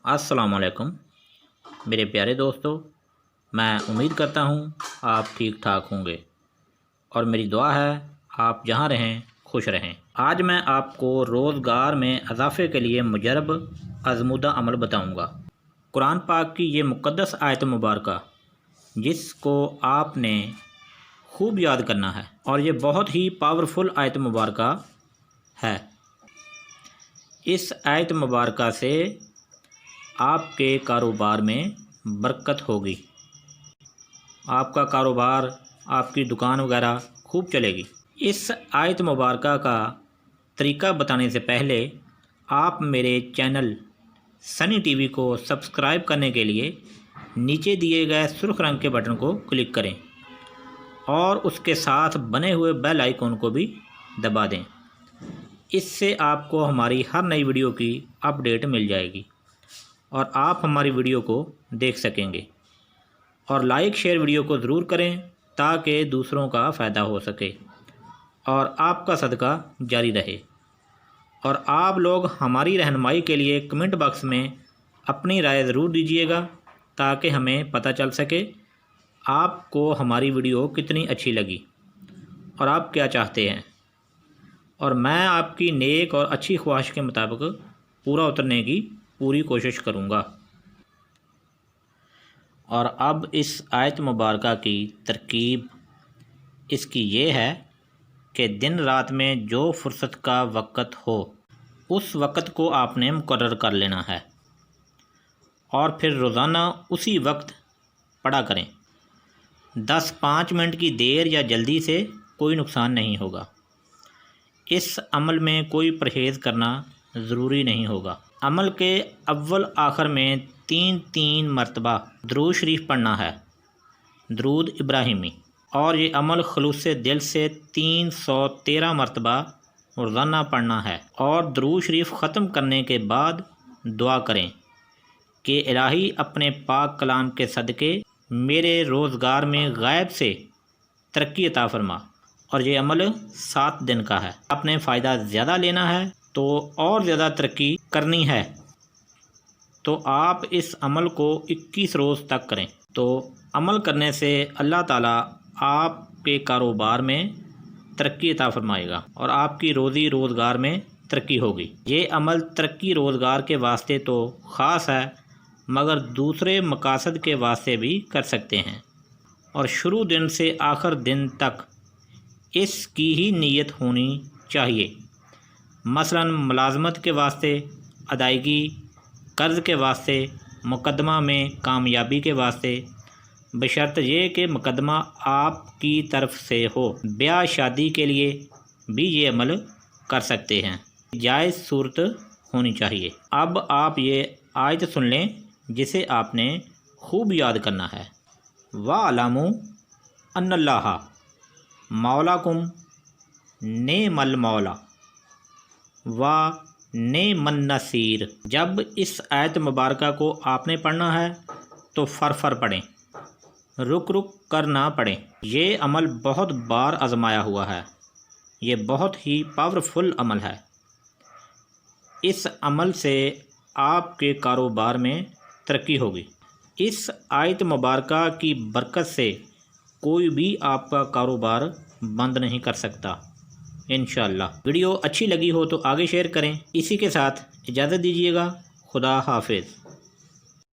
अस्सलाम वालेकुम मेरे प्यारे दोस्तों। मैं उम्मीद करता हूँ आप ठीक ठाक होंगे और मेरी दुआ है आप जहाँ रहें खुश रहें। आज मैं आपको रोज़गार में इजाफ़े के लिए मुजरब आज़मूदा अमल बताऊँगा। कुरान पाक की ये मुक़द्दस आयत मुबारका जिसको आपने खूब याद करना है और ये बहुत ही पावरफुल आयत मुबारका है। इस आयत मुबारका से आपके कारोबार में बरकत होगी, आपका कारोबार आपकी दुकान वगैरह खूब चलेगी। इस आयत मुबारका का तरीका बताने से पहले आप मेरे चैनल सनी टीवी को सब्सक्राइब करने के लिए नीचे दिए गए सुर्ख रंग के बटन को क्लिक करें और उसके साथ बने हुए बेल आइकन को भी दबा दें। इससे आपको हमारी हर नई वीडियो की अपडेट मिल जाएगी और आप हमारी वीडियो को देख सकेंगे। और लाइक शेयर वीडियो को ज़रूर करें ताकि दूसरों का फ़ायदा हो सके और आपका सदका जारी रहे। और आप लोग हमारी रहनुमाई के लिए कमेंट बॉक्स में अपनी राय ज़रूर दीजिएगा ताकि हमें पता चल सके आपको हमारी वीडियो कितनी अच्छी लगी और आप क्या चाहते हैं, और मैं आपकी नेक और अच्छी ख्वाहिश के मुताबिक पूरा उतरने की पूरी कोशिश करूँगा। और अब इस आयत मुबारका की तरकीब इसकी ये है कि दिन रात में जो फुर्सत का वक़्त हो उस वक़्त को आपने मुकर्रर कर लेना है और फिर रोज़ाना उसी वक्त पढ़ा करें। 10-5 मिनट की देर या जल्दी से कोई नुकसान नहीं होगा। इस अमल में कोई परहेज़ करना ज़रूरी नहीं होगा। अमल के अव्वल आखिर में 3 मरतबा दरूद शरीफ पढ़ना है, दरूद इब्राहिमी, और ये अमल खुलूस दिल से 313 मरतबा रोज़ाना पढ़ना है। और दरूद शरीफ ख़त्म करने के बाद दुआ करें कि इलाही अपने पाक कलाम के सदक़े मेरे रोज़गार में गायब से तरक्की अता फरमा। और ये अमल 7 दिन का है। आपने फ़ायदा ज़्यादा लेना है तो और ज़्यादा तरक्की करनी है तो आप इस अमल को 21 रोज़ तक करें। तो अमल करने से अल्लाह ताला आपके कारोबार में तरक्की अता फरमाएगा और आपकी रोज़ी रोज़गार में तरक्की होगी। ये अमल तरक्की रोज़गार के वास्ते तो ख़ास है मगर दूसरे मकासद के वास्ते भी कर सकते हैं और शुरू दिन से आखिर दिन तक इसकी ही नीयत होनी चाहिए। मसलन मुलाजमत के वास्ते, अदायगी, कर्ज़ के वास्ते, मुकदमा में कामयाबी के वास्ते, बशर्त ये कि मुकदमा आपकी तरफ से हो। ब्याह शादी के लिए भी ये अमल कर सकते हैं। जायज़ सूरत होनी चाहिए। अब आप ये आयत सुन लें जिसे आपने खूब याद करना है। वअलमू अन्नल्लाह मौलाकुम नेमल मौला व नेमन नसीर। जब इस आयत मुबारका को आपने पढ़ना है तो फर पढ़ें, रुक कर ना पढ़ें। ये अमल बहुत बार आजमाया हुआ है, ये बहुत ही पावरफुल अमल है। इस अमल से आपके कारोबार में तरक्की होगी। इस आयत मुबारका की बरकत से कोई भी आपका कारोबार बंद नहीं कर सकता इंशाअल्लाह। वीडियो अच्छी लगी हो तो आगे शेयर करें। इसी के साथ इजाज़त दीजिएगा। खुदा हाफिज़।